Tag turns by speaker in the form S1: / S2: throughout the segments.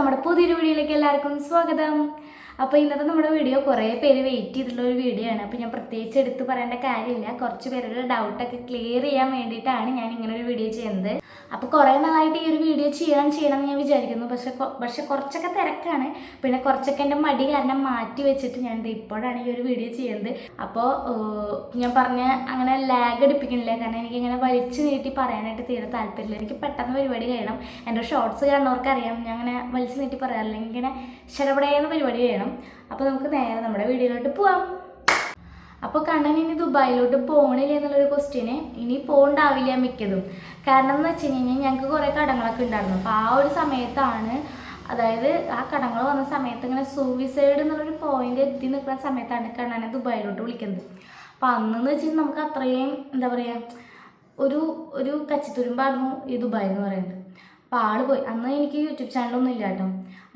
S1: നമ്മുടെ പുതിയൊരു വീഡിയോയിലേക്ക് എല്ലാവർക്കും സ്വാഗതം. അപ്പോൾ ഇന്നത്തെ നമ്മുടെ വീഡിയോ കുറേ പേര് വെയിറ്റ് ചെയ്തിട്ടുള്ള ഒരു വീഡിയോ ആണ്. അപ്പോൾ ഞാൻ പ്രത്യേകിച്ച് എടുത്ത് പറയേണ്ട കാര്യമില്ല, കുറച്ച് പേരുടെ ഡൗട്ടൊക്കെ ക്ലിയർ ചെയ്യാൻ വേണ്ടിയിട്ടാണ് ഞാൻ ഇങ്ങനെ ഒരു വീഡിയോ ചെയ്യുന്നത്. അപ്പോൾ കുറേ നാളായിട്ട് ഈ ഒരു വീഡിയോ ചെയ്യണമെന്ന് ഞാൻ വിചാരിക്കുന്നു. പക്ഷെ കുറച്ചൊക്കെ തിരക്കാണ്, പിന്നെ കുറച്ചൊക്കെ എൻ്റെ മടി കാരണം മാറ്റി വെച്ചിട്ട് ഞാൻ ഇപ്പോഴാണ് ഈ ഒരു വീഡിയോ ചെയ്യുന്നത്. അപ്പോൾ ഞാൻ പറഞ്ഞ അങ്ങനെ ലാഗ് എടുപ്പിക്കണില്ല, കാരണം എനിക്കിങ്ങനെ വലിച്ചു നീട്ടി പറയാനായിട്ട് തീരെ താല്പര്യമില്ല. എനിക്ക് പെട്ടെന്ന് പരിപാടി കഴിയണം. എൻ്റെ ഷോർട്സ് കാണുന്നവർക്ക് അറിയാം, ഞാൻ അങ്ങനെ വലിച്ചു നീട്ടി പറയാറില്ല, എനിക്കിങ്ങനെ ശരപടയെന്ന് പരിപാടി കഴിയണം. അപ്പോൾ നമുക്ക് നേരെ നമ്മുടെ വീഡിയോയിലോട്ട് പോവാം. അപ്പോൾ കണ്ണൻ ഇനി ദുബായിലോട്ട് പോകണില്ല എന്നുള്ളൊരു ക്വസ്റ്റ്യന് ഇനി പോകണ്ടാവില്ല മിക്കതും. കാരണം എന്ന് വെച്ച് കഴിഞ്ഞാൽ ഞങ്ങൾക്ക് കുറേ കടങ്ങളൊക്കെ ഉണ്ടായിരുന്നു. അപ്പോൾ ആ ഒരു സമയത്താണ്, അതായത് ആ കടങ്ങൾ വന്ന സമയത്ത് ഇങ്ങനെ സൂയിസൈഡ് എന്നുള്ളൊരു പോയിന്റ് എത്തി നിൽക്കുന്ന സമയത്താണ് കണ്ണനെ ദുബായിലോട്ട് വിളിക്കുന്നത്. അപ്പോൾ അന്നെന്ന് വെച്ചാൽ നമുക്ക് അത്രയും എന്താ പറയുക, ഒരു കച്ചിത്തുരുമ്പായിരുന്നു ഈ ദുബായ് എന്ന് പറയുന്നത്. അപ്പോൾ ആൾ പോയി. അന്ന് എനിക്ക് യൂട്യൂബ് ചാനലൊന്നും ഇല്ല കേട്ടോ.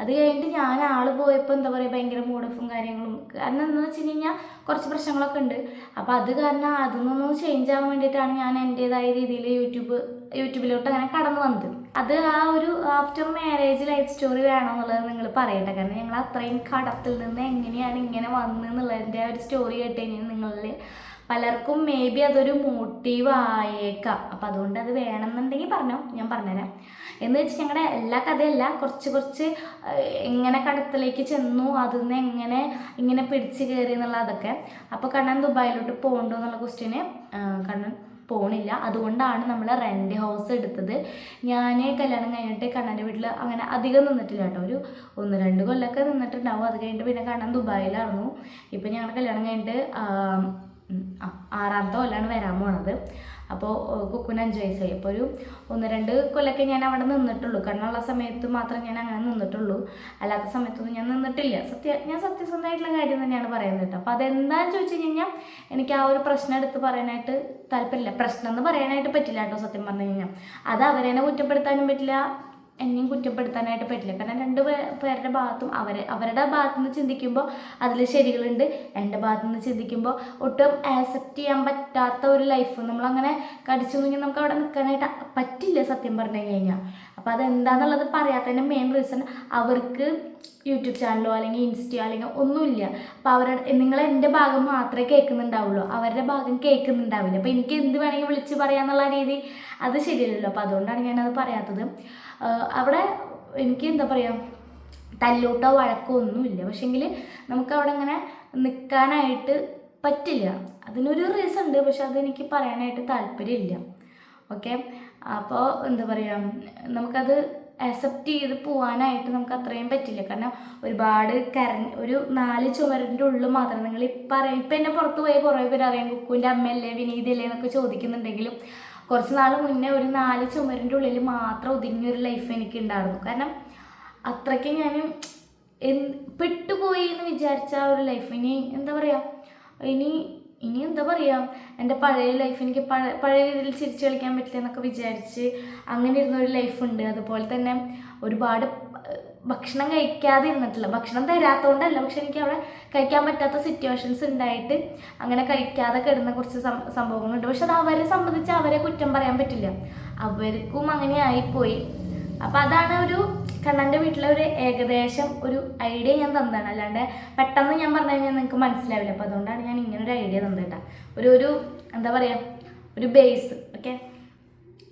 S1: അത് കഴിഞ്ഞിട്ട് ഞാൻ ആൾ പോയപ്പോൾ എന്താ പറയുക, ഭയങ്കര മൂഡ് ഓഫും കാര്യങ്ങളും. കാരണം എന്താണെന്ന് വെച്ച് കഴിഞ്ഞാൽ കുറച്ച് പ്രശ്നങ്ങളൊക്കെ ഉണ്ട്. അപ്പോൾ അത് കാരണം അതൊന്നും ചേഞ്ച് ആവാൻ വേണ്ടിയിട്ടാണ് ഞാൻ എൻ്റേതായ രീതിയിൽ യൂട്യൂബിലോട്ട് അങ്ങനെ കടന്നു വന്നത്. അത് ആ ഒരു ആഫ്റ്റർ മാരേജ് ലൈഫ് സ്റ്റോറി വേണമെന്നുള്ളത് നിങ്ങൾ പറയട്ടെ. കാരണം ഞങ്ങൾ അത്രയും കടത്തിൽ നിന്ന് എങ്ങനെയാണ് ഇങ്ങനെ വന്നതെന്നുള്ളതിൻ്റെ ഒരു സ്റ്റോറി കേട്ട് കഴിഞ്ഞാൽ നിങ്ങളിൽ പലർക്കും മേ ബി അതൊരു മോട്ടീവ് ആയേക്കാം. അപ്പം അതുകൊണ്ട് അത് വേണമെന്നുണ്ടെങ്കിൽ പറഞ്ഞോ, ഞാൻ പറഞ്ഞുതരാം. എന്ന് വെച്ച് ഞങ്ങളുടെ എല്ലാ കഥയല്ല, കുറച്ച് എങ്ങനെ കടത്തിലേക്ക് ചെന്നു, അതിൽ നിന്ന് ഇങ്ങനെ പിടിച്ച് കയറി എന്നുള്ള അതൊക്കെ. അപ്പോൾ കണ്ണൻ ദുബായിലോട്ട് പോകണ്ടോ എന്നുള്ള ക്വസ്റ്റ്യന് കണ്ണൻ പോണില്ല. അതുകൊണ്ടാണ് നമ്മൾ റെൻ്റ് ഹൗസ് എടുത്തത്. ഞാൻ കല്യാണം കഴിഞ്ഞിട്ട് കണ്ണൻ്റെ വീട്ടിൽ അങ്ങനെ അധികം നിന്നിട്ടില്ല കേട്ടോ. ഒരു 1-2 കൊല്ലമൊക്കെ നിന്നിട്ടുണ്ടാവും. അത് കഴിഞ്ഞിട്ട് പിന്നെ കണ്ണൻ ദുബായിലായിരുന്നു. ഇപ്പം ഞങ്ങളുടെ കല്യാണം കഴിഞ്ഞിട്ട് 6ാമത്തെ കൊല്ലമാണ് വരാൻ പോണത്. അപ്പോൾ കുക്കുന് 5 വയസ്സായി. അപ്പോൾ ഒരു 1-2 കൊല്ലമൊക്കെ ഞാൻ അവിടെ നിന്നിട്ടുള്ളൂ. കണ്ണുള്ള സമയത്ത് മാത്രം ഞാൻ അങ്ങനെ നിന്നിട്ടുള്ളൂ, അല്ലാത്ത സമയത്തൊന്നും ഞാൻ നിന്നിട്ടില്ല. ഞാൻ സത്യസന്ധമായിട്ടുള്ള കാര്യം തന്നെയാണ് പറയുന്നത് കേട്ടോ. അപ്പോൾ അതെന്താണെന്ന് ചോദിച്ചു കഴിഞ്ഞാൽ എനിക്ക് ആ ഒരു പ്രശ്നം എടുത്ത് പറയാനായിട്ട് താല്പര്യമില്ല. പ്രശ്നം എന്ന് പറയാനായിട്ട് പറ്റില്ല കേട്ടോ. സത്യം പറഞ്ഞു കഴിഞ്ഞാൽ അത് അവരെന്നെ കുറ്റപ്പെടുത്താനും പറ്റില്ല, എന്നെയും കുറ്റപ്പെടുത്താനായിട്ട് പറ്റില്ല. കാരണം 2 പേരുടെ ഭാഗത്തും അവരുടെ ഭാഗത്തു നിന്ന് ചിന്തിക്കുമ്പോൾ അതിൽ ശരികളുണ്ട്, എൻ്റെ ഭാഗത്തു നിന്ന് ചിന്തിക്കുമ്പോൾ ഒട്ടും ആക്സെപ്റ്റ് ചെയ്യാൻ പറ്റാത്ത ഒരു ലൈഫ്. നമ്മളങ്ങനെ കടിച്ചു നോക്കിയാൽ നമുക്ക് അവിടെ നിൽക്കാനായിട്ട് പറ്റില്ല സത്യം പറഞ്ഞു കഴിഞ്ഞാൽ. അപ്പോൾ അതെന്താണെന്നുള്ളത് പറയാത്തതിൻ്റെ മെയിൻ റീസൺ, അവർക്ക് യൂട്യൂബ് ചാനലോ അല്ലെങ്കിൽ ഇൻസ്റ്റയോ അല്ലെങ്കിൽ ഒന്നുമില്ല. അപ്പോൾ നിങ്ങൾ എൻ്റെ ഭാഗം മാത്രമേ കേൾക്കുന്നുണ്ടാവുള്ളൂ, അവരുടെ ഭാഗം കേൾക്കുന്നുണ്ടാവില്ല. അപ്പോൾ എനിക്ക് എന്ത് വേണമെങ്കിൽ വിളിച്ച് പറയാമെന്നുള്ള രീതി അത് ശരിയല്ലല്ലോ. അപ്പോൾ അതുകൊണ്ടാണ് ഞാനത് പറയാത്തത്. അവിടെ എനിക്ക് എന്താ പറയുക, തല്ലൂട്ടോ വഴക്കോ ഒന്നുമില്ല. പക്ഷേങ്കിൽ നമുക്കവിടെ ഇങ്ങനെ നിൽക്കാനായിട്ട് പറ്റില്ല. അതിനൊരു റീസൺ ഉണ്ട്, പക്ഷെ അതെനിക്ക് പറയാനായിട്ട് താല്പര്യമില്ല. ഓക്കെ, അപ്പോൾ എന്താ പറയുക, നമുക്കത് അക്സെപ്റ്റ് ചെയ്ത് പോകാനായിട്ട് നമുക്ക് അത്രയും പറ്റില്ല. കാരണം ഒരുപാട് ഒരു 4 ചുമരിൻ്റെ ഉള്ളിൽ മാത്രം നിങ്ങൾ ഇപ്പം എന്നെ പുറത്ത് പോയി കുറേ പേര് അറിയാം, കുക്കുവിൻ്റെ അമ്മയല്ലേ വിനീതല്ലേ എന്നൊക്കെ ചോദിക്കുന്നുണ്ടെങ്കിലും കുറച്ച് നാൾ മുന്നേ ഒരു 4 ചുമരിൻ്റെ ഉള്ളിൽ മാത്രം ഒതുങ്ങിയൊരു ലൈഫ് എനിക്ക് ഉണ്ടായിരുന്നു. കാരണം അത്രയ്ക്ക് ഞാൻ പെട്ടുപോയി എന്ന് വിചാരിച്ച ഒരു ലൈഫ് ഇനി എന്താ പറയുക, ഇനി എന്താ പറയുക, എൻ്റെ പഴയ ലൈഫ് എനിക്ക് പഴയ രീതിയിൽ ചിരിച്ചു കളിക്കാൻ പറ്റില്ല എന്നൊക്കെ വിചാരിച്ച് അങ്ങനെ ഇരുന്നൊരു ലൈഫുണ്ട്. അതുപോലെ തന്നെ ഒരുപാട് ഭക്ഷണം കഴിക്കാതെ ഇരുന്നിട്ടില്ല. ഭക്ഷണം തരാത്തതുകൊണ്ടല്ല, പക്ഷെ എനിക്ക് അവിടെ കഴിക്കാൻ പറ്റാത്ത സിറ്റുവേഷൻസ് ഉണ്ടായിട്ട് അങ്ങനെ കഴിക്കാതെ കിടന്ന കുറച്ച് സംഭവങ്ങളുണ്ട്. പക്ഷെ അത് അവരെ സംബന്ധിച്ച് അവരെ കുറ്റം പറയാൻ പറ്റില്ല, അവർക്കും അങ്ങനെ ആയിപ്പോയി. അപ്പം അതാണ് ഒരു കണ്ണൻ്റെ വീട്ടിലെ ഒരു ഏകദേശം ഒരു ഐഡിയ ഞാൻ തന്നതാണ്. അല്ലാണ്ട് പെട്ടെന്ന് ഞാൻ പറഞ്ഞു കഴിഞ്ഞാൽ നിങ്ങൾക്ക് മനസ്സിലാവില്ല. അപ്പോൾ അതുകൊണ്ടാണ് ഞാൻ ഇങ്ങനൊരു ഐഡിയ തന്നിട്ടാ, ഒരു എന്താ പറയുക, ഒരു ബേസ്. ഓക്കെ,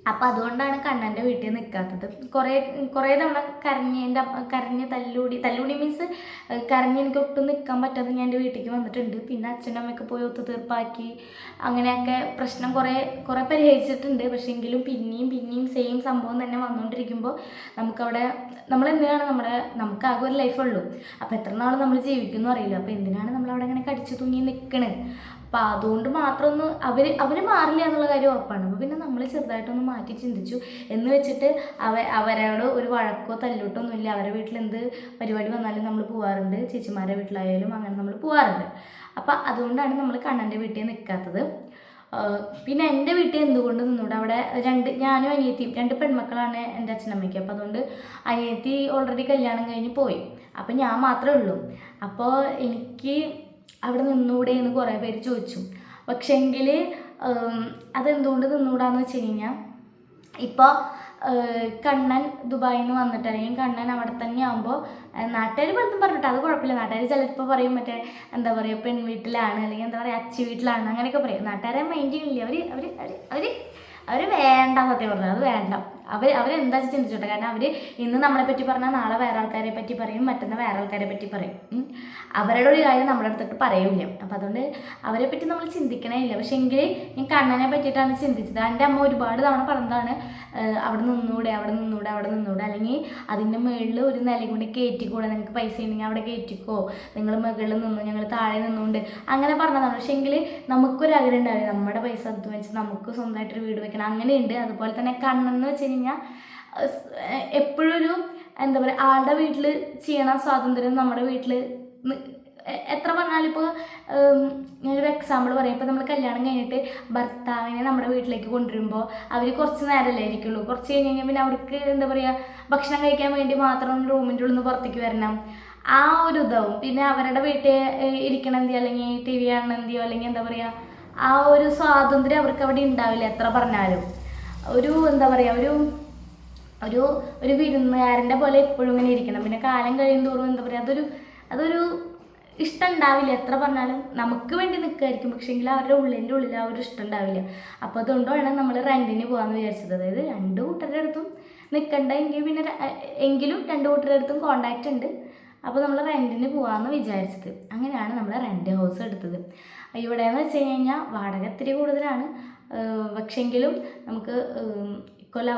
S1: അപ്പം അതുകൊണ്ടാണ് കണ്ണൻ്റെ വീട്ടിൽ നിൽക്കാത്തത്. കുറേ തവണ കരഞ്ഞ് തല്ലൂടി മീൻസ് കരഞ്ഞ് എനിക്ക് ഒട്ടും നിൽക്കാൻ പറ്റാതെ ഞാൻ എൻ്റെ വീട്ടിലേക്ക് വന്നിട്ടുണ്ട്. പിന്നെ അച്ഛനും അമ്മയൊക്കെ പോയി ഒത്തുതീർപ്പാക്കി അങ്ങനെയൊക്കെ പ്രശ്നം കുറേ പരിഹരിച്ചിട്ടുണ്ട്. പക്ഷേ എങ്കിലും പിന്നെയും സെയിം സംഭവം തന്നെ വന്നുകൊണ്ടിരിക്കുമ്പോൾ നമുക്കവിടെ നമ്മളെന്തിനാണ് നമുക്കാകെ ഒരു ലൈഫുള്ളൂ. അപ്പോൾ എത്ര നാൾ നമ്മൾ ജീവിക്കുമെന്നും അറിയില്ല. അപ്പോൾ എന്തിനാണ് നമ്മളവിടെ ഇങ്ങനെ കടിച്ചു തൂങ്ങി നിൽക്കണത്? അപ്പോൾ അതുകൊണ്ട് മാത്രമൊന്ന് അവർ മാറില്ല എന്നുള്ള കാര്യം ഉറപ്പാണ്. അപ്പോൾ പിന്നെ നമ്മൾ ചെറുതായിട്ടൊന്ന് മാറ്റി ചിന്തിച്ചു എന്ന് വെച്ചിട്ട് അവരോട് ഒരു വഴക്കോ തല്ലൂട്ടോ ഒന്നുമില്ല. അവരുടെ വീട്ടിൽ എന്ത് പരിപാടി വന്നാലും നമ്മൾ പോകാറുണ്ട്, ചേച്ചിമാരുടെ വീട്ടിലായാലും അങ്ങനെ നമ്മൾ പോകാറുണ്ട്. അപ്പോൾ അതുകൊണ്ടാണ് നമ്മൾ കണ്ണൻ്റെ വീട്ടിൽ നിൽക്കാത്തത്. പിന്നെ എൻ്റെ വീട്ടിൽ എന്തുകൊണ്ട് നിന്നൂടെ, അവിടെ ഞാനും അനിയത്തിയും 2 പെൺമക്കളാണ് എൻ്റെ അച്ഛനമ്മയ്ക്ക്. അപ്പോൾ അതുകൊണ്ട് അനിയത്തി ഓൾറെഡി കല്യാണം കഴിഞ്ഞ് പോയി, അപ്പോൾ ഞാൻ മാത്രമേ ഉള്ളൂ. അപ്പോൾ എനിക്ക് അവിടെ നിന്നൂടെ എന്ന് കുറേ പേര് ചോദിച്ചു. പക്ഷേങ്കിൽ അതെന്തുകൊണ്ട് നിന്നൂടാന്ന് വെച്ച് കഴിഞ്ഞാൽ, ഇപ്പോൾ കണ്ണൻ ദുബായിൽ നിന്ന് വന്നിട്ട് അല്ലെങ്കിൽ കണ്ണൻ അവിടെ തന്നെ ആകുമ്പോൾ നാട്ടുകാർ പലതും പറഞ്ഞിട്ട് അത് കുഴപ്പമില്ല. നാട്ടുകാർ ചിലപ്പോൾ പറയും മറ്റേ എന്താ പറയുക പെൺ വീട്ടിലാണ് അല്ലെങ്കിൽ എന്താ പറയുക അച്ചി വീട്ടിലാണ് അങ്ങനെയൊക്കെ പറയും. നാട്ടുകാരെ മൈൻഡ് ചെയ്യില്ല. അവർ വേണ്ട, സത്യം പറഞ്ഞാൽ അത് വേണ്ട. അവരെന്താ ചിന്തിച്ചോട്ടെ. കാരണം അവർ ഇന്ന് നമ്മളെ പറ്റി പറഞ്ഞാൽ നാളെ വേറെ ആൾക്കാരെ പറ്റി പറയും, മറ്റന്നാൾ വേറെ ആൾക്കാരെ പറ്റി പറയും. അവരുടെ ഒരു കാര്യം നമ്മുടെ അടുത്തിട്ട് പറയൂല. അപ്പം അതുകൊണ്ട് അവരെ പറ്റി നമ്മൾ ചിന്തിക്കണേ ഇല്ല. പക്ഷെ എങ്കിൽ ഞാൻ കണ്ണനെ പറ്റിയിട്ടാണ് ചിന്തിച്ചത്. എൻ്റെ അമ്മ ഒരുപാട് തവണ പറഞ്ഞതാണ് അവിടെ നിന്നൂടെ അല്ലെങ്കിൽ അതിൻ്റെ മുകളിൽ ഒരു നിലയും കൂടി കയറ്റിക്കൂടെ, നിങ്ങൾക്ക് പൈസ ഉണ്ടെങ്കിൽ അവിടെ കയറ്റിക്കോ, നിങ്ങൾ മുകളിൽ നിന്നു ഞങ്ങൾ താഴെ നിന്നുകൊണ്ട് അങ്ങനെ പറഞ്ഞതാണ്. പക്ഷെ എങ്കിൽ നമുക്കൊരാഗ്രഹം ഉണ്ടാവില്ല നമ്മുടെ പൈസ അധ്വാനിച്ച് നമുക്ക് സ്വന്തമായിട്ടൊരു വീട് വെക്കണം, അങ്ങനെയുണ്ട്. അതുപോലെ തന്നെ കണ്ണെന്ന് വെച്ച് കഴിഞ്ഞാൽ എപ്പോഴും ഒരു എന്താ പറയുക ആളുടെ വീട്ടിൽ ചെയ്യണ സ്വാതന്ത്ര്യം നമ്മുടെ വീട്ടിൽ എത്ര പറഞ്ഞാലും ഇപ്പോൾ ഞാനൊരു എക്സാമ്പിൾ പറയാം. ഇപ്പോൾ നമ്മൾ കല്യാണം കഴിഞ്ഞിട്ട് ഭർത്താവിനെ നമ്മുടെ വീട്ടിലേക്ക് കൊണ്ടുവരുമ്പോൾ അവർ കുറച്ച് നേരമല്ലേ ഇരിക്കുള്ളൂ. കുറച്ച് കഴിഞ്ഞ് കഴിഞ്ഞാൽ പിന്നെ അവർക്ക് എന്താ പറയുക ഭക്ഷണം കഴിക്കാൻ വേണ്ടി മാത്രം റൂമിൻ്റെ ഉള്ളിൽ നിന്ന് പുറത്തേക്ക് വരണം, ആ ഒരു ഇതാവും. പിന്നെ അവരുടെ വീട്ടിൽ ഇരിക്കണമെന്തിയോ അല്ലെങ്കിൽ ടി വി കാണണമെന്തിയോ അല്ലെങ്കിൽ എന്താ പറയുക ആ ഒരു സ്വാതന്ത്ര്യം അവർക്ക് അവിടെ ഉണ്ടാവില്ല എത്ര പറഞ്ഞാലും. ഒരു എന്താ പറയുക ഒരു വിരുന്നുകാരൻ്റെ പോലെ എപ്പോഴും ഇങ്ങനെ ഇരിക്കണം. പിന്നെ കാലം കഴിയും തോറും എന്താ പറയുക അതൊരു ഇഷ്ടം ഉണ്ടാവില്ല എത്ര പറഞ്ഞാലും. നമുക്ക് വേണ്ടി നിൽക്കുമായിരിക്കും, പക്ഷേങ്കിൽ അവരുടെ ഉള്ളിൽ ആ ഒരു ഇഷ്ടം ഉണ്ടാവില്ല. അപ്പോൾ അതുകൊണ്ടാണ് നമ്മൾ റെൻറ്റിന് പോകാമെന്ന് വിചാരിച്ചത്. അതായത് രണ്ട് കൂട്ടരുടെ അടുത്തും നിൽക്കണ്ട എങ്കിലും രണ്ട് കൂട്ടരുടെ അടുത്തും കോണ്ടാക്റ്റ് ഉണ്ട്. അപ്പോൾ നമ്മൾ റെൻറ്റിന് പോകാമെന്ന് വിചാരിച്ചത്. അങ്ങനെയാണ് നമ്മൾ റെൻറ്റ് ഹൗസ് എടുത്തത്. ഇവിടെയെന്ന് വെച്ച് കഴിഞ്ഞാൽ വാടക ഇത്തിരി കൂടുതലാണ്. പക്ഷെങ്കിലും നമുക്ക് കൊല്ലം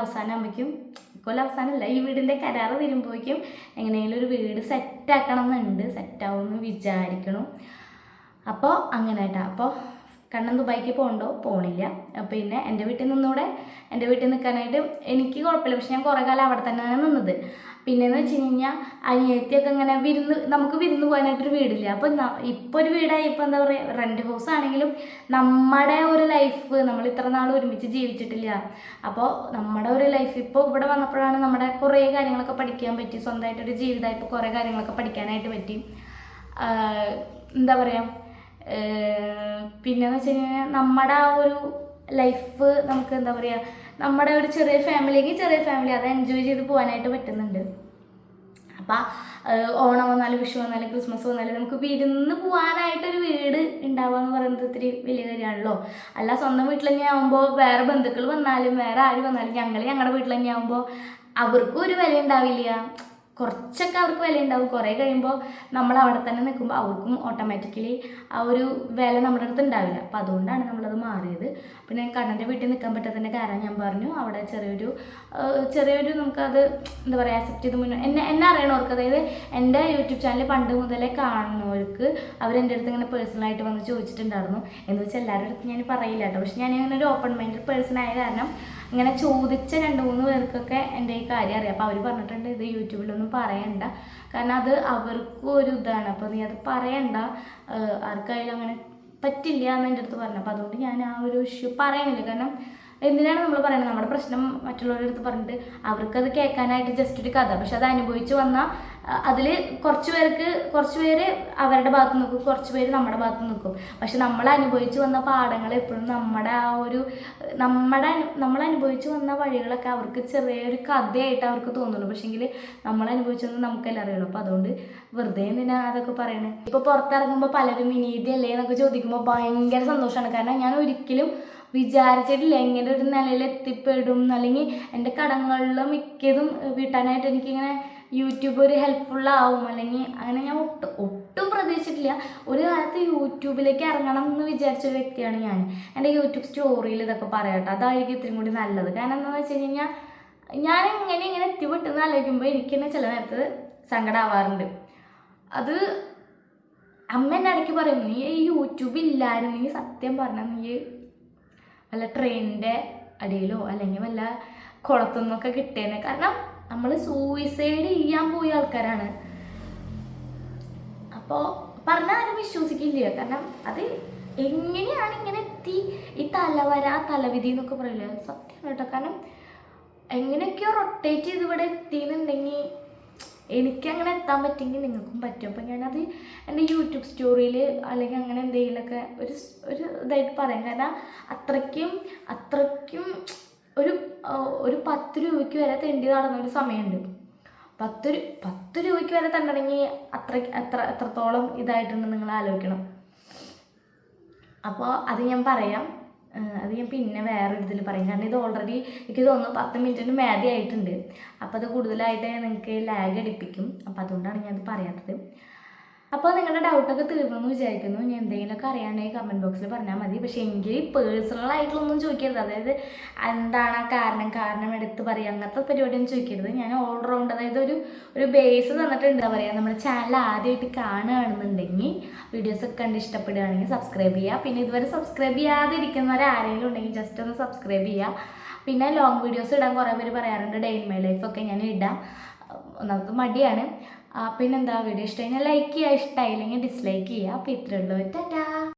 S1: അവസാനമല്ല ഈ വീടിൻ്റെ കരാറ് തീരുമ്പോഴേക്കും എങ്ങനെയെങ്കിലും ഒരു വീട് സെറ്റാക്കണം എന്നുണ്ട്. സെറ്റാവുമെന്ന് വിചാരിക്കണം. അപ്പോൾ അങ്ങനെ കേട്ടോ. അപ്പോൾ കണ്ണൻ ദുബായിക്ക് പോകണില്ല. പിന്നെ എൻ്റെ വീട്ടിൽ നിൽക്കാനായിട്ട് എനിക്ക് കുഴപ്പമില്ല. പക്ഷെ ഞാൻ കുറേ കാലം അവിടെ തന്നെയാണ് നിന്നത്. പിന്നെയെന്ന് വെച്ച് കഴിഞ്ഞാൽ അനിയത്തിയൊക്കെ ഇങ്ങനെ നമുക്ക് വിരുന്ന് പോകാനായിട്ടൊരു വീടില്ല. അപ്പോൾ ഇപ്പോൾ ഒരു വീടായി. ഇപ്പോൾ എന്താ പറയുക റെൻറ്റ് ഹൗസ് ആണെങ്കിലും നമ്മുടെ ഒരു ലൈഫ് നമ്മൾ ഇത്ര നാൾ ഒരുമിച്ച് ജീവിച്ചിട്ടില്ല. അപ്പോൾ നമ്മുടെ ഒരു ലൈഫ് ഇപ്പോൾ ഇവിടെ വന്നപ്പോഴാണ് നമ്മുടെ കുറേ കാര്യങ്ങളൊക്കെ പഠിക്കാൻ പറ്റി. സ്വന്തമായിട്ടൊരു ജീവിതമായി ഇപ്പോൾ കുറേ കാര്യങ്ങളൊക്കെ പഠിക്കാനായിട്ട് പറ്റി. എന്താ പറയുക പിന്നെയെന്ന് വെച്ച് കഴിഞ്ഞാൽ നമ്മുടെ ആ ഒരു ലൈഫ് നമുക്ക് എന്താ പറയുക നമ്മുടെ ഒരു ചെറിയ ഫാമിലി അത് എൻജോയ് ചെയ്ത് പോകാനായിട്ട് പറ്റുന്നുണ്ട്. അപ്പം ഓണം വന്നാലും വിഷു വന്നാലും ക്രിസ്മസ് വന്നാലും നമുക്ക് വിരുന്ന് പോകാനായിട്ടൊരു വീട് ഉണ്ടാവുക എന്ന് പറയുന്നത് ഇത്തിരി വലിയ കാര്യമാണല്ലോ. അല്ല സ്വന്തം വീട്ടിൽ തന്നെ ആകുമ്പോൾ വേറെ ബന്ധുക്കൾ വന്നാലും വേറെ ആര് വന്നാലും ഞങ്ങളുടെ വീട്ടിൽ തന്നെ ആകുമ്പോൾ അവർക്കും ഒരു വില ഉണ്ടാവില്ല. കുറച്ചൊക്കെ അവർക്ക് വില ഉണ്ടാവും. കുറേ കഴിയുമ്പോൾ നമ്മൾ അവിടെ തന്നെ നിൽക്കുമ്പോൾ അവർക്കും ഓട്ടോമാറ്റിക്കലി ആ ഒരു വില നമ്മുടെ അടുത്ത് ഉണ്ടാവില്ല. അപ്പോൾ അതുകൊണ്ടാണ് നമ്മളത് മാറിയത്. പിന്നെ കണ്ണൻ്റെ വീട്ടിൽ നിൽക്കാൻ പറ്റാത്തതിൻ്റെ കാരണം ഞാൻ പറഞ്ഞു. അവിടെ ചെറിയൊരു നമുക്കത് എന്താ പറയുക ആക്സെപ്റ്റ് ചെയ്ത് എന്നെ അറിയണവർക്ക്, അതായത് എൻ്റെ യൂട്യൂബ് ചാനൽ പണ്ട് മുതലേ കാണുന്നവർക്ക് അവരെൻ്റെ അടുത്ത് ഇങ്ങനെ പേഴ്സണലായിട്ട് വന്ന് ചോദിച്ചിട്ടുണ്ടായിരുന്നു. എന്ന് വെച്ചാൽ എല്ലാവരുടെ അടുത്ത് ഞാൻ പറയില്ല കേട്ടോ. പക്ഷെ ഞാൻ ഇങ്ങനെ ഒരു ഓപ്പൺ മൈൻഡഡ് പേഴ്സൺ ആയ കാരണം ഇങ്ങനെ ചോദിച്ച 2-3 പേർക്കൊക്കെ എൻ്റെ ഈ കാര്യം അറിയാം. അപ്പോൾ അവർ പറഞ്ഞിട്ടുണ്ട് ഇത് യൂട്യൂബിലൊന്നും പറയണ്ട, കാരണം അത് അവർക്കും ഒരു ഇതാണ്. അപ്പോൾ നീ അത് പറയണ്ട, ആർക്കായാലും അങ്ങനെ പറ്റില്ല എന്ന് എൻ്റെ അടുത്ത് പറഞ്ഞു. അപ്പോൾ അതുകൊണ്ട് ഞാൻ ആ ഒരു ഇഷ്യൂ പറയണില്ല. കാരണം എന്തിനാണ് നമ്മൾ പറയുന്നത്? നമ്മുടെ പ്രശ്നം മറ്റുള്ളവരുടെ അടുത്ത് പറഞ്ഞിട്ട് അവർക്കത് കേൾക്കാനായിട്ട് ജസ്റ്റ് ഒരു കഥ. പക്ഷെ അത് അനുഭവിച്ച് വന്നാൽ അതിൽ കുറച്ച് പേര് അവരുടെ ഭാഗത്ത് നിൽക്കും, കുറച്ച് പേര് നമ്മുടെ ഭാഗത്ത് നിൽക്കും. പക്ഷെ നമ്മൾ അനുഭവിച്ച് വന്ന പാഠങ്ങൾ എപ്പോഴും നമ്മുടെ ആ ഒരു നമ്മൾ അനുഭവിച്ച് വന്ന വഴികളൊക്കെ അവർക്ക് ചെറിയൊരു കഥയായിട്ട് അവർക്ക് തോന്നുള്ളൂ. പക്ഷെങ്കിൽ നമ്മൾ അനുഭവിച്ചൊന്നും നമുക്കെല്ലാം അറിയുള്ളൂ. അപ്പോൾ അതുകൊണ്ട് വെറുതെ എന്തിനാ അതൊക്കെ പറയണത്? ഇപ്പോൾ പുറത്തിറങ്ങുമ്പോൾ പലരും വിനീതയല്ലേ എന്നൊക്കെ ചോദിക്കുമ്പോൾ ഭയങ്കര സന്തോഷമാണ്. കാരണം ഞാൻ ഒരിക്കലും വിചാരിച്ചിട്ടില്ല ഇങ്ങനെ ഒരു നിലയിൽ എത്തിപ്പെടും, അല്ലെങ്കിൽ എൻ്റെ കടങ്ങളിൽ മിക്കതും വീട്ടാനായിട്ട് എനിക്കിങ്ങനെ യൂട്യൂബ് ഒരു ഹെൽപ്ഫുള്ളാവും, അല്ലെങ്കിൽ അങ്ങനെ ഞാൻ ഒട്ടും പ്രതീക്ഷിച്ചിട്ടില്ല. ഒരു കാലത്ത് യൂട്യൂബിലേക്ക് ഇറങ്ങണം എന്ന് വിചാരിച്ചൊരു വ്യക്തിയാണ് ഞാൻ. എൻ്റെ യൂട്യൂബ് സ്റ്റോറിയിൽ ഇതൊക്കെ പറയാട്ടോ, അതായിരിക്കും ഇത്രയും കൂടി നല്ലത്. കാരണം എന്താണെന്ന് വെച്ച് കഴിഞ്ഞാൽ ഞാൻ ഇങ്ങനെ എത്തിപ്പെട്ടെന്ന് ആലോചിക്കുമ്പോൾ എനിക്ക് തന്നെ ചില നേരത്ത് സങ്കടമാവാറുണ്ട്. അത് അമ്മ എന്നെ ഇടയ്ക്ക് പറയും, നീ ഈ യൂട്യൂബ് ഇല്ലായിരുന്നെങ്കിൽ സത്യം പറഞ്ഞാൽ നീ വല്ല ട്രെയിനിൻ്റെ അടിയിലോ അല്ലെങ്കിൽ വല്ല കുളത്തുനിന്നൊക്കെ കിട്ടിയേനെ. കാരണം നമ്മൾ സൂയിസൈഡ് ചെയ്യാൻ പോയ ആൾക്കാരാണ്. അപ്പോൾ പറഞ്ഞാൽ ആരും വിശ്വസിക്കില്ല. കാരണം അത് എങ്ങനെയാണ് ഇങ്ങനെ എത്തി ഈ തലവിധി എന്നൊക്കെ പറയില്ല, സത്യം കേട്ടോ. കാരണം എങ്ങനെയൊക്കെയോ റൊട്ടേറ്റ് ചെയ്ത് ഇവിടെ എത്തിയെന്നുണ്ടെങ്കിൽ എനിക്കങ്ങനെ എത്താൻ പറ്റുമെങ്കിൽ നിങ്ങൾക്കും പറ്റും. അപ്പം ഞാനത് എൻ്റെ യൂട്യൂബ് സ്റ്റോറിയിൽ അല്ലെങ്കിൽ അങ്ങനെ എന്തെങ്കിലുമൊക്കെ ഒരു ഇതായിട്ട് പറയാം. കാരണം അത്രയ്ക്കും ഒരു ഒരു 10 രൂപയ്ക്ക് വരെ തെണ്ടി നടന്നൊരു സമയമുണ്ട്. 10 രൂപയ്ക്ക് വരെ തണ്ടണമെങ്കിൽ എത്രത്തോളം ഇതായിട്ടുണ്ട് നിങ്ങൾ ആലോചിക്കണം. അപ്പോൾ അത് ഞാൻ പറയാം, അത് ഞാൻ പിന്നെ വേറെ ഇതിൽ പറയും. കാരണം ഇത് ഓൾറെഡി എനിക്ക് തോന്നുന്നു 10 മിനിറ്റിന് മേലെ ആയിട്ടുണ്ട്. അപ്പോൾ അത് കൂടുതലായിട്ട് നിങ്ങൾക്ക് ലാഗ് അടിപ്പിക്കും. അപ്പോൾ അതുകൊണ്ടാണ് ഞാനത് പറയാത്തത്. അപ്പോൾ നിങ്ങളുടെ ഡൗട്ടൊക്കെ തീർന്നെന്ന് വിചാരിക്കുന്നു. ഞാൻ എന്തെങ്കിലുമൊക്കെ അറിയാണ്ടെങ്കിൽ കമൻറ്റ് ബോക്സിൽ പറഞ്ഞാൽ മതി. പക്ഷേ എങ്കിൽ പേഴ്സണലായിട്ടുള്ളൊന്നും ചോദിക്കരുത്. അതായത് എന്താണ് ആ കാരണം എടുത്ത് പറയുക, അങ്ങനത്തെ പരിപാടിയൊന്നും ചോദിക്കരുത്. ഞാൻ ഓൾറൗണ്ട്, അതായത് ഒരു ബേസ് തന്നിട്ട് എന്താ പറയുക, നമ്മുടെ ചാനൽ ആദ്യമായിട്ട് കാണുകയാണെന്നുണ്ടെങ്കിൽ വീഡിയോസൊക്കെ കണ്ട് ഇഷ്ടപ്പെടുകയാണെങ്കിൽ സബ്സ്ക്രൈബ് ചെയ്യുക. പിന്നെ ഇതുവരെ സബ്സ്ക്രൈബ് ചെയ്യാതിരിക്കുന്നവർ ആരെങ്കിലും ഉണ്ടെങ്കിൽ ജസ്റ്റ് ഒന്ന് സബ്സ്ക്രൈബ് ചെയ്യുക. പിന്നെ ലോങ് വീഡിയോസ് ഇടാൻ കുറേ പേര് പറയാറുണ്ട്, ഡേ ഇൻ മൈ ലൈഫൊക്കെ ഞാൻ ഇടാം. ഒന്നാമത് മടിയാണ്. പിന്നെന്താ, വീഡിയോ ഇഷ്ടമായി ലൈക്ക് ചെയ്യുക, ഇഷ്ടമായില്ലെങ്കിൽ ഡിസ്ലൈക്ക് ചെയ്യുക. അപ്പോൾ ഇത്രയേ ഉള്ളൂ. ടാറ്റാ.